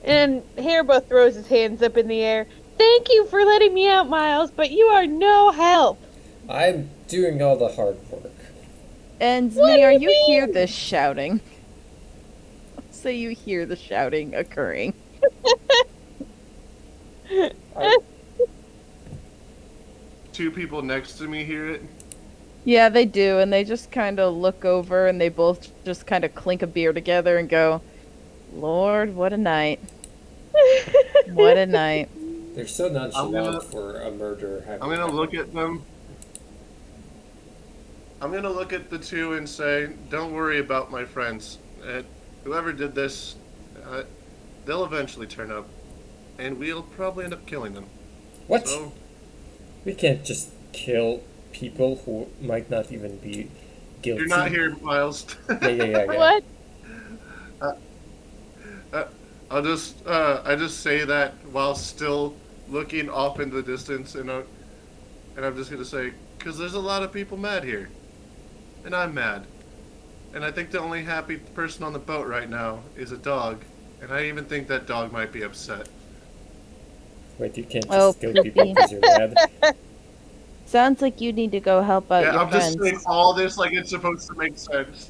And Hairball throws his hands up in the air. Thank you for letting me out, Miles, but you are no help. I'm doing all the hard work. And What do Zmiar, you you hear mean? this shouting. So you hear the shouting occurring. I, Two people next to me hear it. Yeah, they do, and they just kind of look over and they both just kind of clink a beer together and go, Lord, what a night. What a night. they're so I'm gonna nonchalant for a murder I'm having gonna look happened. at them. I'm gonna look at the two and say, "Don't worry about my friends. Whoever did this, uh, they'll eventually turn up, and we'll probably end up killing them." What? So We can't just kill people who might not even be you're not guilty. here, Miles. Yeah. What? uh, uh, I just say that while still looking off into the distance, and I'm just gonna say, because there's a lot of people mad here, and I'm mad. And I think the only happy person on the boat right now is a dog. And I even think that dog might be upset. Wait, you can't Oh, just kill people poopy. because you're mad? Sounds like you need to go help out Yeah, your I'm just saying friends. all this like it's supposed to make sense.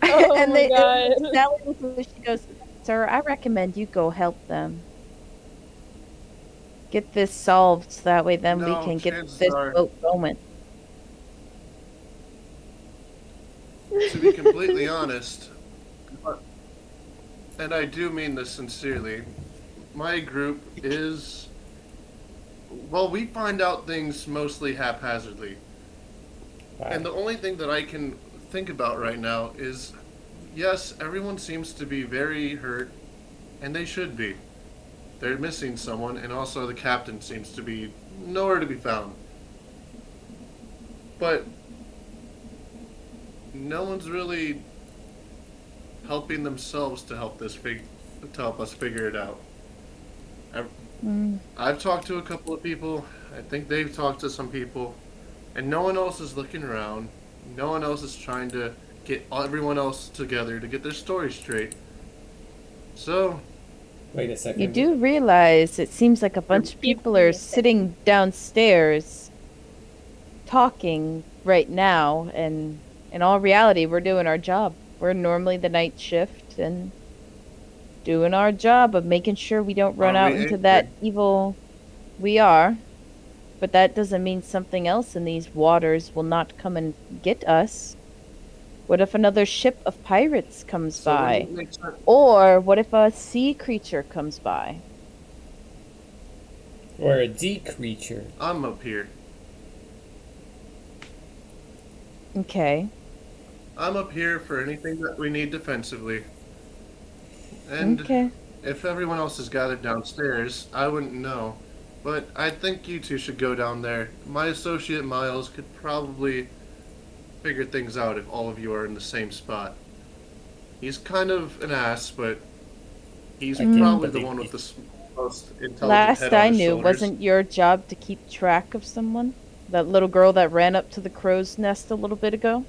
Oh and my they god. Sally looks over, she goes, Sir, I recommend you go help them. Get this solved so that way then we No, can get chances this are, boat going. to be completely honest, and I do mean this sincerely, my group is. Well, we find out things mostly haphazardly. And Wow. the only thing that I can think about right now is yes, everyone seems to be very hurt, and they should be. They're missing someone, and also the captain seems to be nowhere to be found. But no one's really helping themselves to to help us figure it out. I've, Mm. I've talked to a couple of people. I think they've talked to some people, and no one else is looking around. No one else is trying to get everyone else together to get their story straight. So, Wait a You second. do realize it seems like a bunch of Give people me are a second. sitting downstairs talking right now, and in all reality, we're doing our job. We're normally the night shift and doing our job of making sure we don't run are we out into that anchored? evil. We are, but that doesn't mean something else in these waters will not come and get us. What if another ship of pirates comes So wouldn't by? it make sense? Or what if a sea creature comes by? Or a D creature. I'm up here. Okay. I'm up here for anything that we need defensively. And Okay. if everyone else is gathered downstairs, I wouldn't know. But I think you two should go down there. My associate Miles could probably figure things out if all of you are in the same spot. He's kind of an ass, but he's I can't probably the believe one with it. the most intelligent Last head on I his knew, shoulders. wasn't your job to keep track of someone? That little girl that ran up to the crow's nest a little bit ago?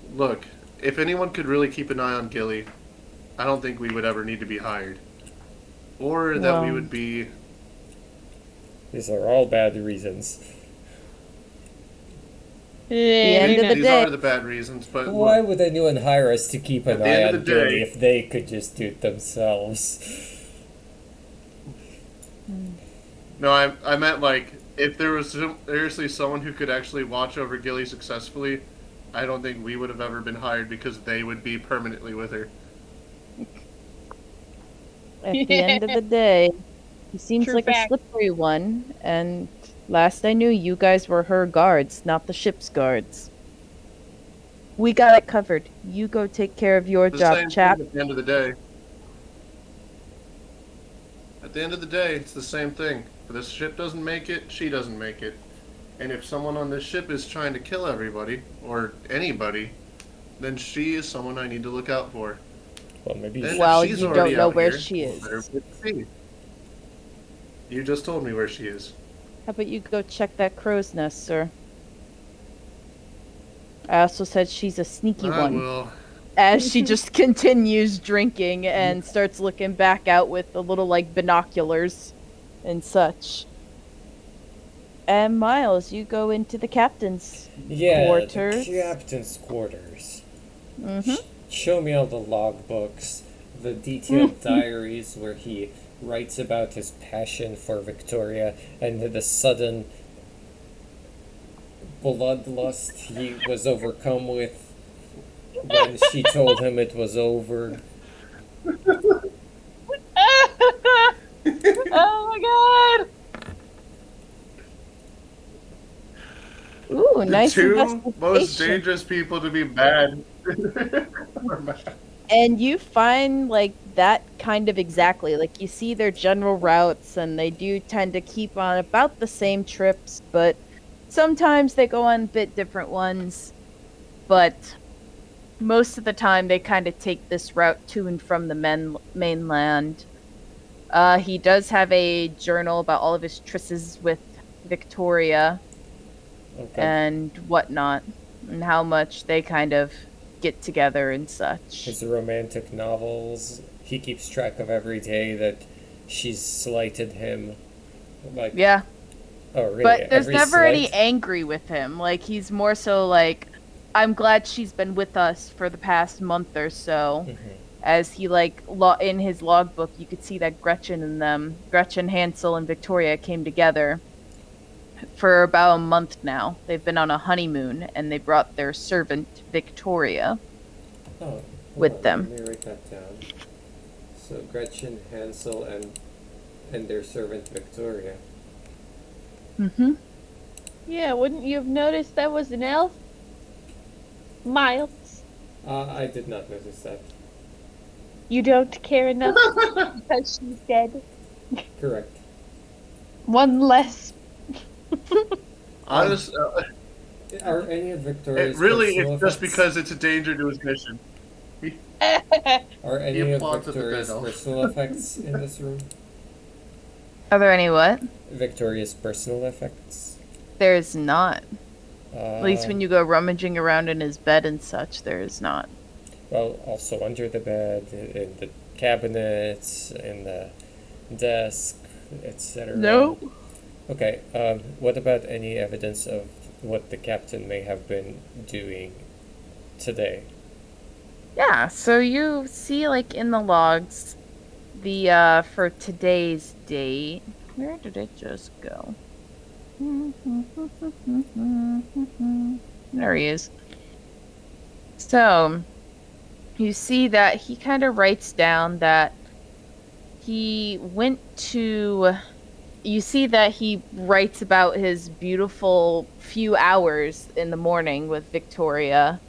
Look, if anyone could really keep an eye on Gilly, I don't think we would ever need to be hired. Or that we Well, would be. These are all bad reasons. the end of the These day. are the bad reasons, but Why look, would anyone hire us to keep an at the eye end of on the Gilly day, if they could just do it themselves? no, I meant like if there was seriously someone who could actually watch over Gilly successfully, I don't think we would have ever been hired because they would be permanently with her. At the end of the day, he seems True like a fact. slippery one, and last I knew, you guys were her guards, not the ship's guards. We got it covered. You go take care of your The job, same chap. thing at the end of the day. At the end of the day, it's the same thing. If this ship doesn't make it, she doesn't make it. And if someone on this ship is trying to kill everybody, or anybody, then she is someone I need to look out for. Well, maybe. And Well, if she's you already don't know out where here, she well, there is. would be. You just told me where she is. How about you go check that crow's nest, sir? I also said she's a sneaky I one. will. as she just continues drinking and starts looking back out with the little like binoculars and such. And Miles, you go into the captain's quarters. The captain's quarters. Mm-hmm. Show me all the logbooks, the detailed diaries where he writes about his passion for Victoria and the sudden bloodlust he was overcome with when she told him it was over. Oh my god! Ooh, nice Two investigation. most dangerous people to be bad. And you find like that kind of exactly. Like you see their general routes and they do tend to keep on about the same trips, but sometimes they go on a bit different ones. But most of the time they kind of take this route to and from the mainland. He does have a journal about all of his trisses with Victoria. Okay. And whatnot, and how much they kind of get together and such. His romantic novels, he keeps track of every day that she's slighted him. Like, Yeah, oh really? but there's Every never any slight? angry with him. Like, he's more so like, I'm glad she's been with us for the past month or so. Mhm. As he, like, in his logbook, you could see that Gretchen, Hansel, and Victoria came together for about a month now. They've been on a honeymoon, and they brought their servant, Victoria. Oh, hold With on, them. Let me write that down. So Gretchen, Hansel, and their servant Victoria. Mm-hmm. Yeah, wouldn't you have noticed that was an elf? Miles, I did not notice that. you don't care enough because she's dead. Correct. One less. Honest, Are any of Victoria's really, personal it's just effects- because it's a danger to his mission. Are any He of applauds at the Victoria's bed, personal effects in this room? Are there any what? Victoria's personal effects? There's not. At least Um, when you go rummaging around in his bed and such, there is not. Well, also under the bed, in the cabinets, in the desk, etc. No. Okay, what about any evidence of what the captain may have been doing today? Yeah, so you see, like, in the logs, the, for today's date, where did it just go? There he is. So, you see that he kind of writes down that he went to... You see that he writes about his beautiful few hours in the morning with Victoria.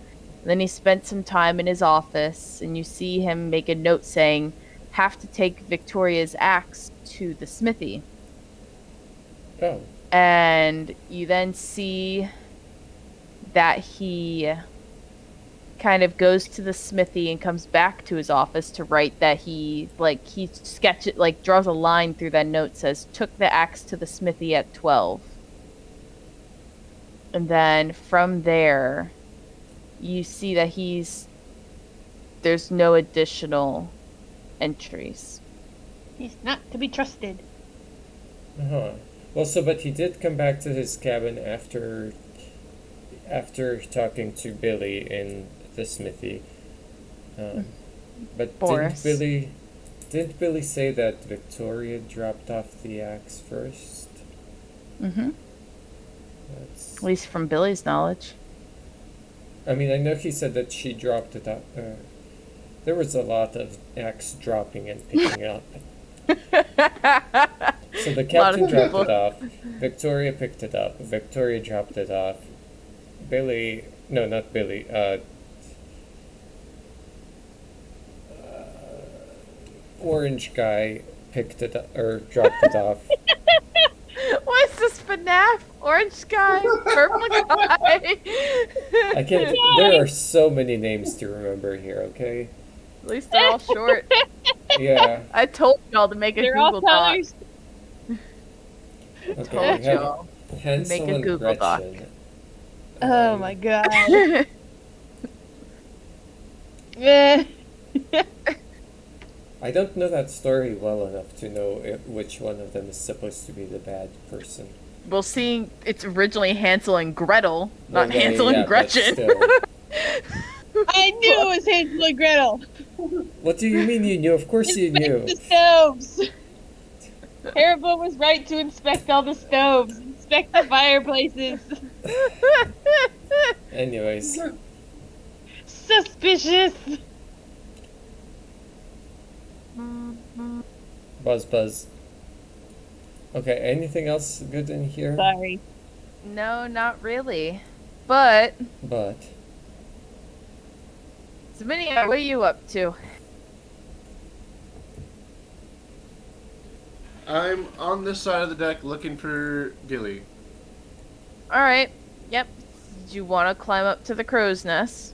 Then he spent some time in his office, and you see him make a note saying, have to take Victoria's axe to the smithy. Oh, And you then see that he kind of goes to the smithy and comes back to his office to write that he sketches, like, draws a line through that note, says, took the axe to the smithy at 12. And then from there, you see that there's no additional entries. He's not to be trusted. uh-huh. Well, but he did come back to his cabin after talking to Billy in the smithy. But Boris. didn't Billy say that Victoria dropped off the axe first? Mm-hmm. That's... At least from Billy's knowledge. I mean, I know he said that she dropped it up. There was a lot of axe dropping and picking up. So the captain dropped it off. Victoria picked it up. Victoria dropped it off. Not Billy. Orange guy picked it up, or dropped it off. What is this FNAF? Orange guy? Purple guy? I can't. There are so many names to remember here. Okay. At least they're all short. Yeah. I told y'all to make a They're all Google Doc. colors. Okay. Told We have y'all. Hansel Make a and Google Doc. Gretchen. Oh my god. Eh. I don't know that story well enough to know which one of them is supposed to be the bad person. Well, seeing it's originally Hansel and Gretel, Well, not no, Hansel yeah, and but Gretchen. still. I knew it was Hansel and Gretel. What do you mean you knew? Of course you Inspect knew. the stoves. Haribo was right to inspect all the stoves, inspect the fireplaces. Anyways, Suspicious. buzz. Okay, anything else good in here? Sorry. No, not really. But, But Zaminia, what are you up to? I'm on this side of the deck looking for Gilly. Alright. Yep. Did you want to climb up to the crow's nest?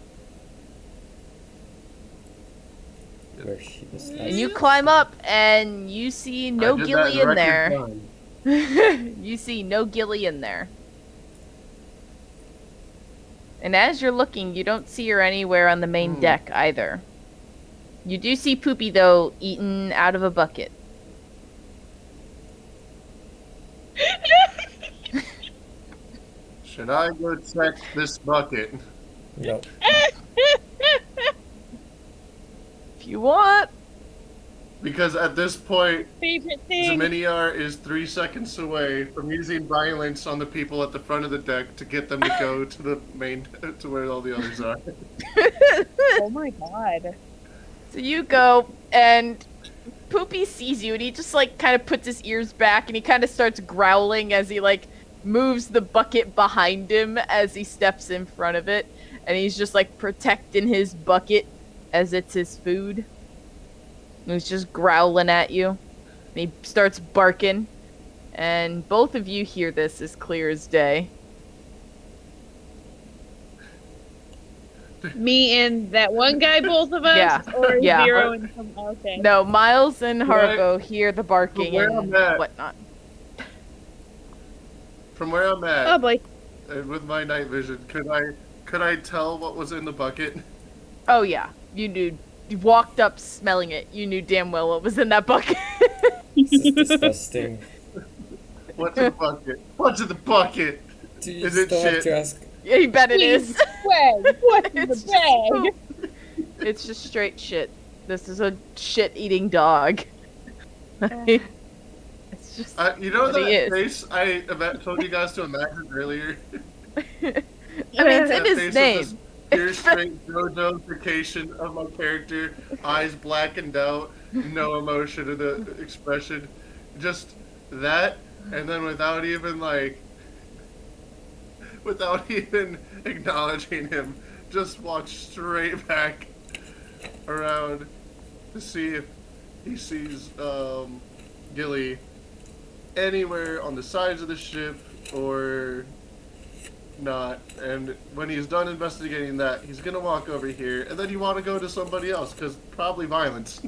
where she was And you climb up and you see no I did Gilly that in there. record time. You see no Gilly in there. And as you're looking, you don't see her anywhere on the main deck either. You do see Poopy, though, eaten out of a bucket. Should I go check this bucket? no. If you want. Because at this point, Favorite thing. Zaminiar is 3 seconds away from using violence on the people at the front of the deck to get them to go to the main, to where all the others are. Oh my god. So you go, and Poopy sees you, and he just, like, kind of puts his ears back, and he kind of starts growling as he, like, moves the bucket behind him as he steps in front of it. And he's just, like, protecting his bucket as it's his food. And he's just growling at you. And he starts barking. And both of you hear this as clear as day. Me and that one guy, both of us? Yeah. Or Yeah. Zero and some. Okay. No, Miles and Right. Harbo hear the barking where and I'm at. whatnot. From where I'm at, Oh boy. and with my night vision, could I tell what was in the bucket? Oh yeah, you knew. You walked up smelling it. You knew damn well what was in that bucket. This is disgusting. What's in the bucket? What's in the bucket? Do you Is it still have shit? to ask? Yeah, you bet it is. Bag. What's in the It's just bag? poop. It's just straight shit. This is a shit-eating dog. It's just. You know what he that is. face I told you guys to imagine earlier? I mean, it's in That his face of name. this pure straight JoJoification of my character, eyes blackened out, no emotion in the expression, just that, and then without even acknowledging him, just watch straight back around to see if he sees Gilly anywhere on the sides of the ship or not. And when he's done investigating that, he's gonna walk over here, and then you want to go to somebody else because probably violence.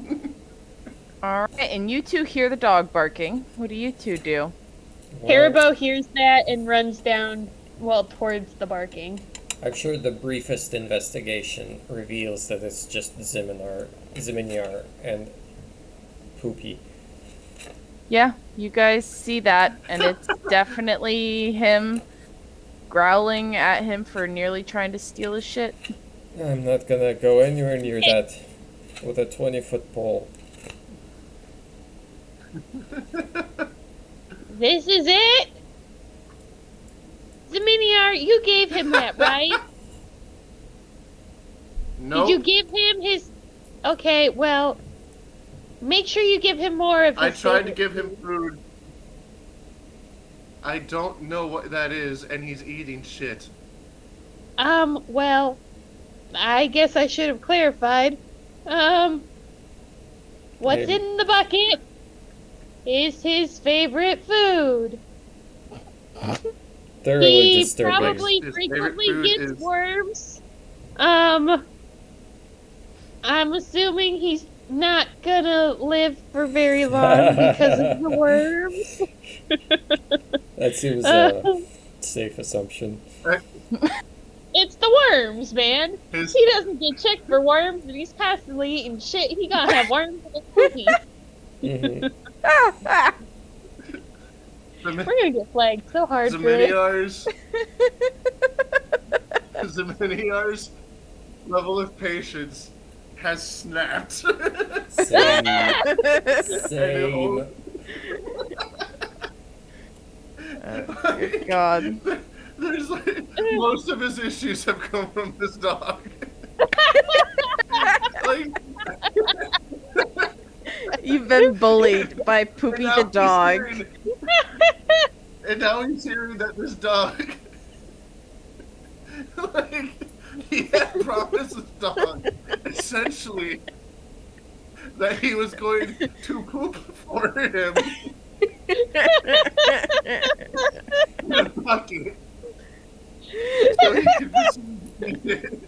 All right, and you two hear the dog barking. What do you two do? Haribo hears that and runs down, towards the barking. I'm sure the briefest investigation reveals that it's just Ziminyar, and Poopy. Yeah, you guys see that, and it's definitely him growling at him for nearly trying to steal his shit. I'm not gonna go anywhere near that with a 20-foot pole. This is it? Zaminiar, you gave him that, right? No, Did you give him his... Okay, well... Make sure you give him more of his I tried to favorite give him food. food. I don't know what that is, and he's eating shit. Well... I guess I should have clarified. What's Maybe. in the bucket is his favorite food. Thoroughly He disturbing. probably His frequently favorite food gets is- worms. I'm assuming he's not gonna live for very long because of the worms. That seems a safe assumption. And gets the worms, man. His He doesn't get checked for worms, and he's constantly eating shit. He gonna have worms in his poopies. Mhm. the, We're gonna get flagged so hard for it. Zaminiar's level of patience has snapped. Same. And Dear God. There's like, most of his issues have come from this dog. Like, You've been bullied by Poopy now the he's dog. and now he's hearing that this dog, like, he had promised this dog, essentially, that he was going to poop for him. In a bucket. So he can receive it.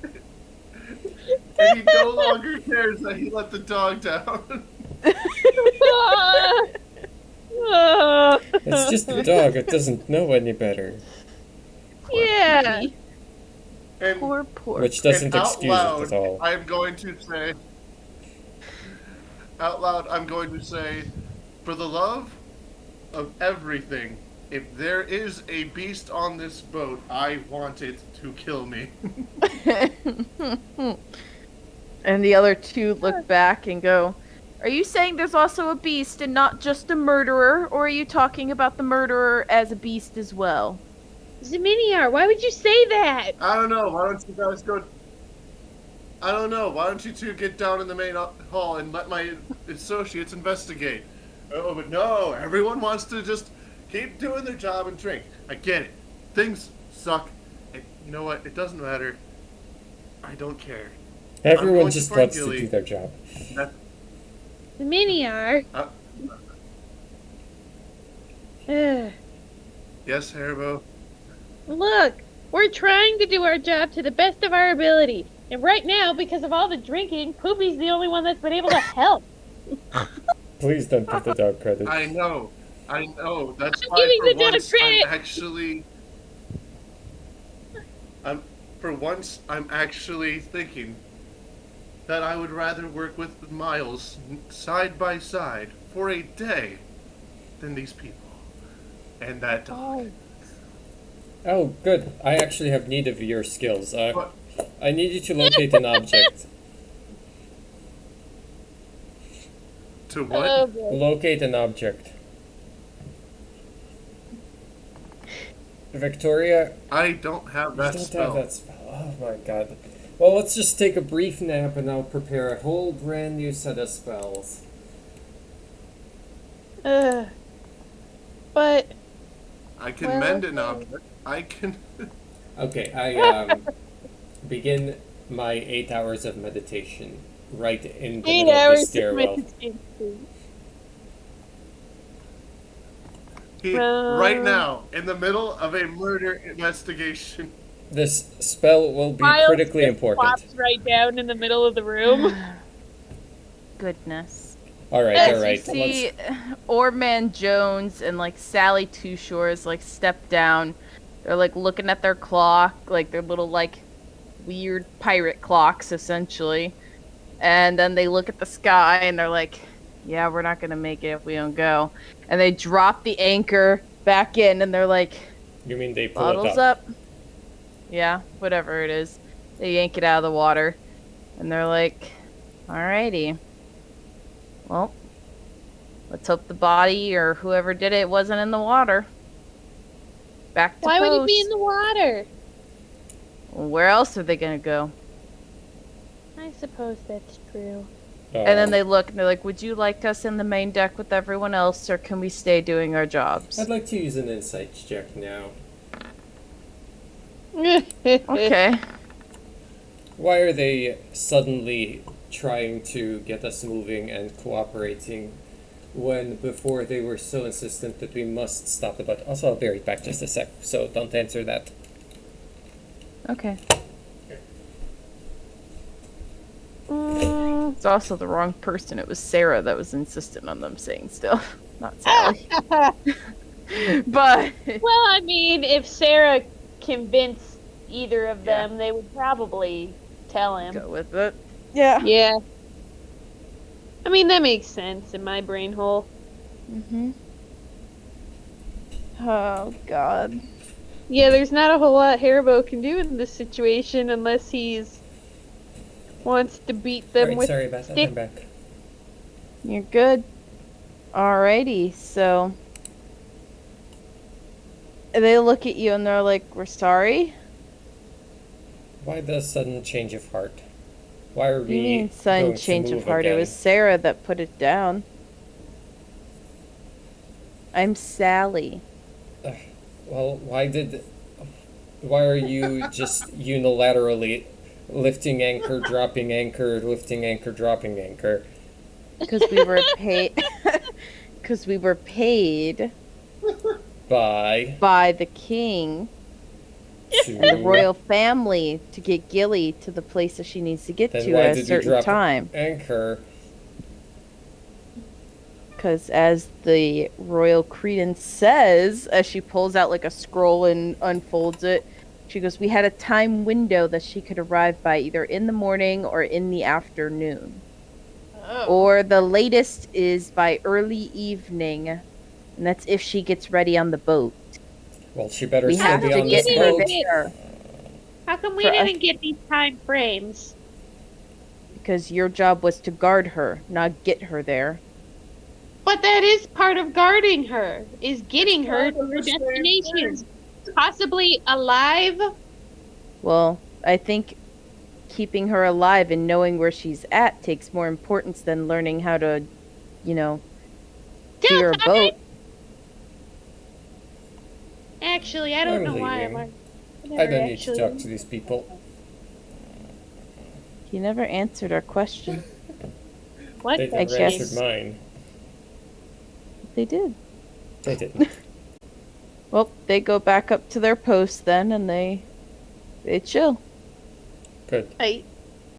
And he no longer cares that he let the dog down. It's just a dog. It doesn't know any better. Yeah. And, Poor. Which doesn't and out excuse loud, it at all. I'm going to say, out loud, I'm going to say, for the love of everything, if there is a beast on this boat, I want it to kill me. And the other two look back and go, "Are you saying there's also a beast and not just a murderer, or are you talking about the murderer as a beast as well?" Zaminiar, why would you say that? I don't know. Why don't you guys go? I don't know. Why don't you two get down in the main hall and let my associates investigate? Oh, but no. Everyone wants to just keep doing their job and drink. I get it. Things suck. And you know what? It doesn't matter. I don't care. Everyone going just to wants to Gilly. do their job. That, Zaminiar. uh, Ugh. yes, Haribo. Look, we're trying to do our job to the best of our ability. And right now, because of all the drinking, Poopy's the only one that's been able to help. Please don't give the dog credit. I know. That's I'm why giving for the dog once credit. I'm actually thinking that I would rather work with Miles side by side for a day than these people and that dog. Oh, good. I actually have need of your skills. What? I need you to locate an object. To what? Oh, boy. Locate an object. Victoria, I don't have you that don't spell. have that spell. Oh my god. Well, let's just take a brief nap and I'll prepare a whole brand new set of spells. But I can Well, mend an okay. object. I can. Okay, I begin my 8 hours of meditation right in the 8 middle of the hours of stairwell. meditation. Right now, in the middle of a murder investigation. This spell will be Miles critically just important. plops right down in the middle of the room. Goodness. Alright, As alright. you see, Orman Jones and like Sally Two Shores like step down. They're like looking at their clock, like their little like weird pirate clocks essentially. And then they look at the sky and they're like, "Yeah, we're not gonna make it if we don't go." And they drop the anchor back in and they're like, You mean they pull "Bottles it up? up." Yeah, whatever it is. They yank it out of the water. And they're like, "Alrighty. Well, let's hope the body or whoever did it wasn't in the water." Back to Why would he post. be in the water? Where else are they gonna go? I suppose that's true. And then they look and they're like, "Would you like us in the main deck with everyone else, or can we stay doing our jobs?" I'd like to use an insight check now. Okay. Why are they suddenly trying to get us moving and cooperating when before they were so insistent that we must stop the boat? Also, I'll be right back just a sec, so don't answer that. Okay. It's also the wrong person. It was Sarah that was insistent on them saying still, not Sally. But Well, I mean, if Sarah convinced either of Yeah. them, they would probably tell him. Go with it. Yeah. Yeah. I mean, that makes sense in my brain hole. Mm-hmm. Oh, God. Yeah, there's not a whole lot Haribo can do in this situation unless he's wants to beat them Alright, with sorry about that. stick. I'm back. You're good. Alrighty, so they look at you and they're like, "We're sorry." Why the sudden change of heart? Why are What do you we mean, sudden going to change of move heart? again? It was Sarah that put it down. I'm Sally. Well, why are you just unilaterally lifting anchor, dropping anchor, lifting anchor, dropping anchor? Because we were paid. Because we were paid By by the king to and the royal family to get Gilly to the place that she needs to get Then to why at a did you certain drop time. anchor? Because as the royal credence says, as she pulls out like a scroll and unfolds it, she goes, "We had a time window that she could arrive by either in the morning or in the afternoon. Oh. Or the latest is by early evening. And that's if she gets ready on the boat. Well, she better We still have be to on get this her boat. there. How come we For us- didn't get these time frames? Because your job was to guard her, not get her there. But that is part of guarding her, is getting It's her part to of her the same destination. thing. Possibly alive. Well, I think keeping her alive and knowing where she's at takes more importance than learning how to, steer a Still boat. Actually, I don't I'm know why leaving. I'm I don't need to talk to these people. You never answered our question. What? They I never guess. answered mine. They did. They didn't. Well, they go back up to their post then, and they chill. Good. I